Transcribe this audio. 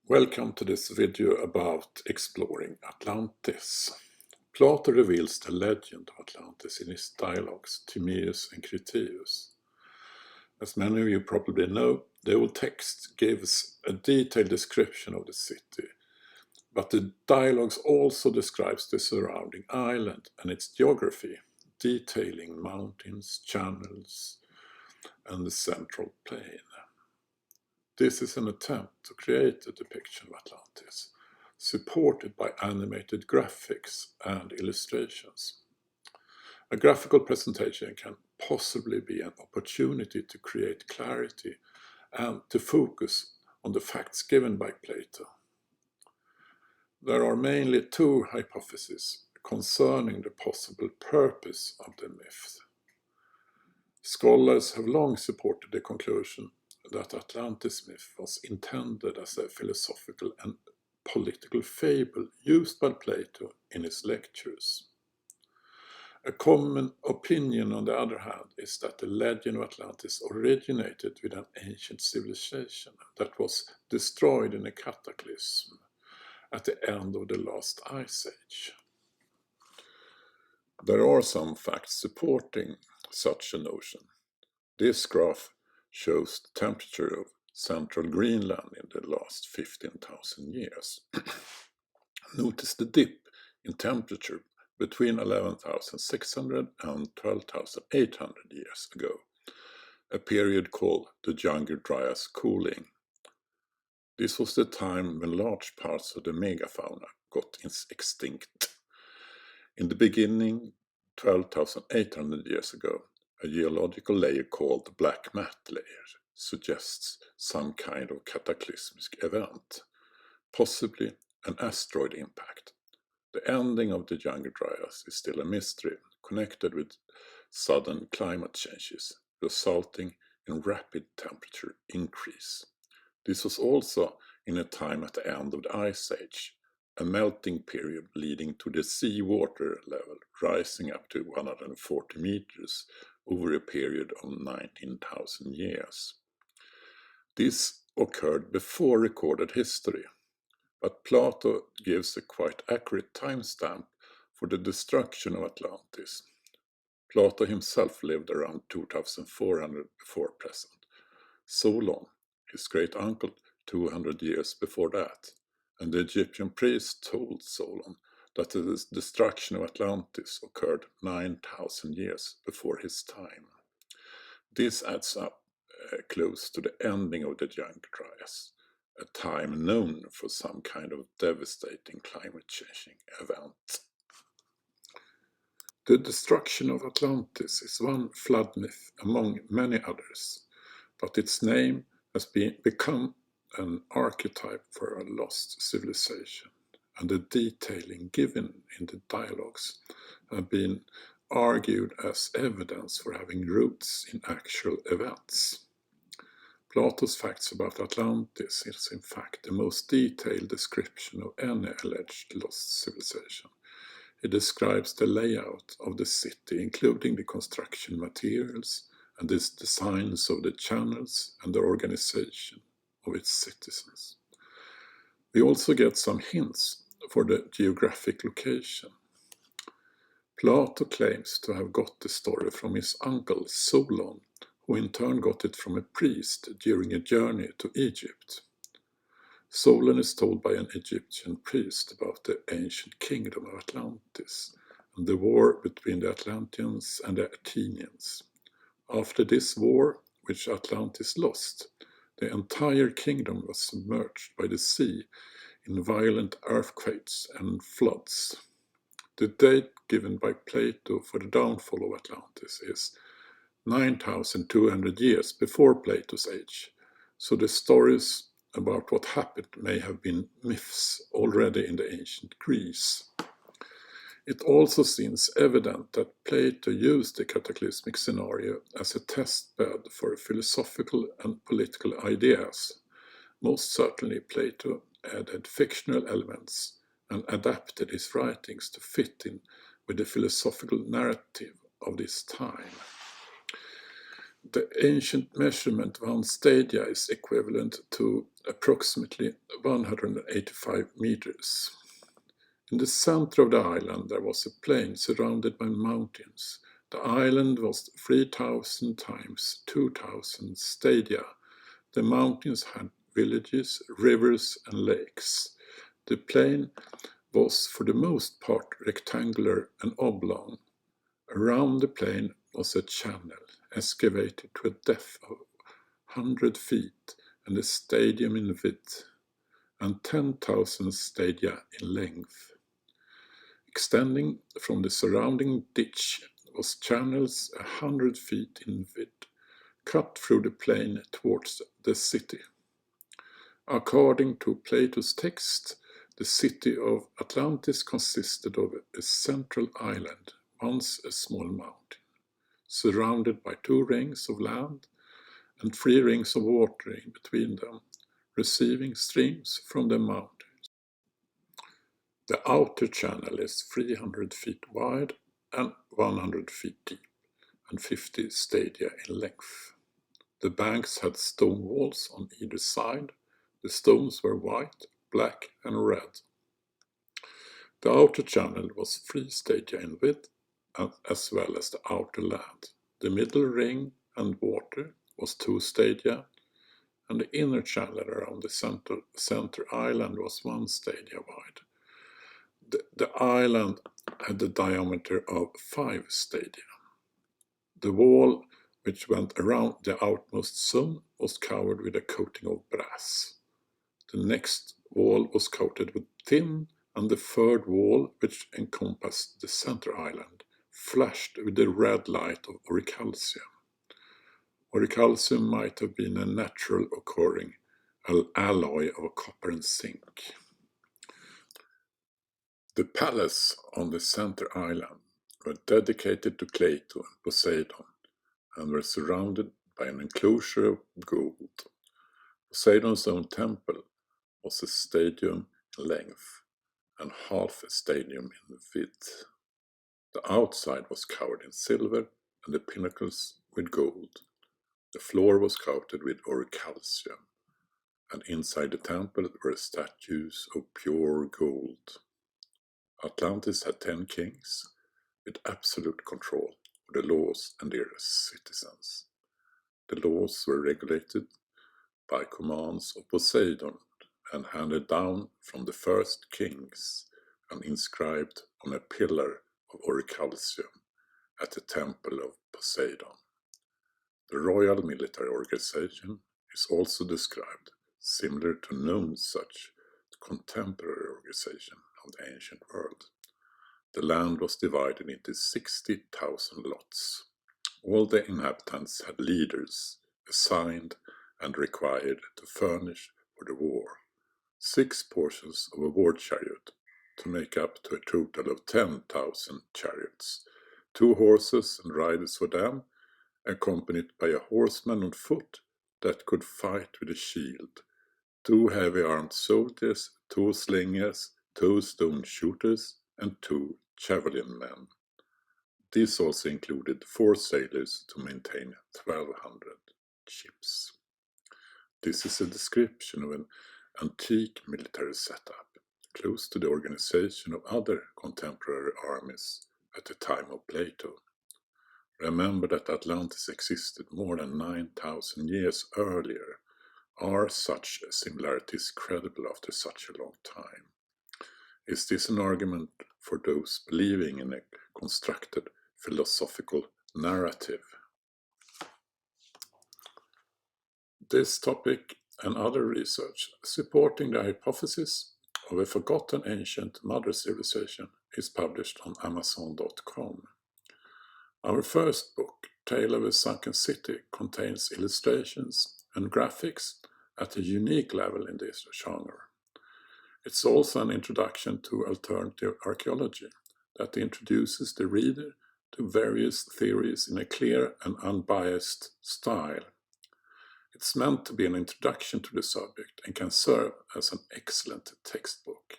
Welcome to this video about exploring Atlantis. Plato reveals the legend of Atlantis in his dialogues Timaeus and Critias. As many of you probably know, the old text gives a detailed description of the city, but the dialogues also describes the surrounding island and its geography, detailing mountains, channels, and the central plain. This is an attempt to create a depiction of Atlantis, supported by animated graphics and illustrations. A graphical presentation can possibly be an opportunity to create clarity and to focus on the facts given by Plato. There are mainly two hypotheses concerning the possible purpose of the myth. Scholars have long supported the conclusion that Atlantis myth was intended as a philosophical and political fable used by Plato in his lectures. A common opinion, on the other hand, is that the legend of Atlantis originated with an ancient civilization that was destroyed in a cataclysm at the end of the last ice age. There are some facts supporting such a notion. This graph shows the temperature of central Greenland in the last 15,000 years. Notice the dip in temperature between 11,600 and 12,800 years ago, a period called the Younger Dryas cooling. This was the time when large parts of the megafauna got extinct. In the beginning, 12,800 years ago, a geological layer called the black mat layer suggests some kind of cataclysmic event, possibly an asteroid impact. The ending of the Younger Dryas is still a mystery, connected with sudden climate changes, resulting in rapid temperature increase. This was also in a time at the end of the Ice Age, a melting period leading to the seawater level rising up to 140 meters over a period of 19,000 years. This occurred before recorded history, but Plato gives a quite accurate timestamp for the destruction of Atlantis. Plato himself lived around 2400 before present. Solon, his great uncle, 200 years before that, and the Egyptian priest told Solon that the destruction of Atlantis occurred 9,000 years before his time. This adds up close to the ending of the Younger Dryas, a time known for some kind of devastating climate-changing event. The destruction of Atlantis is one flood myth among many others, but its name has become an archetype for a lost civilization, and the detailing given in the dialogues have been argued as evidence for having roots in actual events. Plato's facts about Atlantis is in fact the most detailed description of any alleged lost civilization. He describes the layout of the city, including the construction materials and the designs of the channels and the organization of its citizens. We also get some hints for the geographic location. Plato claims to have got the story from his uncle Solon, who in turn got it from a priest during a journey to Egypt. Solon is told by an Egyptian priest about the ancient kingdom of Atlantis and the war between the Atlanteans and the Athenians. After this war, which Atlantis lost, the entire kingdom was submerged by the sea in violent earthquakes and floods. The date given by Plato for the downfall of Atlantis is 9,200 years before Plato's age, so the stories about what happened may have been myths already in the ancient Greece. It also seems evident that Plato used the cataclysmic scenario as a testbed for philosophical and political ideas. Most certainly Plato added fictional elements and adapted his writings to fit in with the philosophical narrative of this time. The ancient measurement 1 stadia is equivalent to approximately 185 meters. In the center of the island there was a plain surrounded by mountains. The island was 3,000 times 2,000 stadia. The mountains had villages, rivers, and lakes. The plain was for the most part rectangular and oblong. Around the plain was a channel, excavated to a depth of 100 feet and a stadium in width, and 10,000 stadia in length. Extending from the surrounding ditch was channels 100 feet in width, cut through the plain towards the city. According to Plato's text, the city of Atlantis consisted of a central island, once a small mountain, surrounded by 2 rings of land and 3 rings of water in between them, receiving streams from the mountains. The outer channel is 300 feet wide and 100 feet deep, and 50 stadia in length. The banks had stone walls on either side. The stones were white, black, and red. The outer channel was 3 stadia in width, as well as the outer land. The middle ring and water was 2 stadia, and the inner channel around the center island was 1 stadia wide. The island had a diameter of 5 stadia. The wall which went around the outmost zone was covered with a coating of brass. The next wall was coated with tin, and the third wall, which encompassed the center island, flashed with the red light of orichalcium. Orichalcium might have been a natural occurring alloy of copper and zinc. The palace on the center island were dedicated to Plato and Poseidon, and were surrounded by an enclosure of gold. Poseidon's own temple was a stadium in length and half a stadium in width. The outside was covered in silver and the pinnacles with gold. The floor was coated with orichalcium, and inside the temple were statues of pure gold. Atlantis had 10 kings with absolute control of the laws and their citizens. The laws were regulated by commands of Poseidon and handed down from the first kings and inscribed on a pillar of orichalcium at the temple of Poseidon. The royal military organization is also described, similar to known such contemporary organization of the ancient world. The land was divided into 60,000 lots. All the inhabitants had leaders assigned and required to furnish for the war 6 portions of a war chariot, to make up to a total of 10,000 chariots, 2 horses and riders for them, accompanied by a horseman on foot that could fight with a shield, 2 heavy-armed soldiers, 2 slingers, 2 stone shooters, and 2 javelin men. This also included 4 sailors to maintain 1,200 ships. This is a description of an antique military setup, close to the organization of other contemporary armies at the time of Plato. Remember that Atlantis existed more than 9,000 years earlier. Are such similarities credible after such a long time? Is this an argument for those believing in a constructed philosophical narrative? This topic and other research supporting the hypothesis of a forgotten ancient mother civilization is published on Amazon.com. Our first book, Tale of a Sunken City, contains illustrations and graphics at a unique level in this genre. It's also an introduction to alternative archaeology that introduces the reader to various theories in a clear and unbiased style. It's meant to be an introduction to the subject and can serve as an excellent textbook.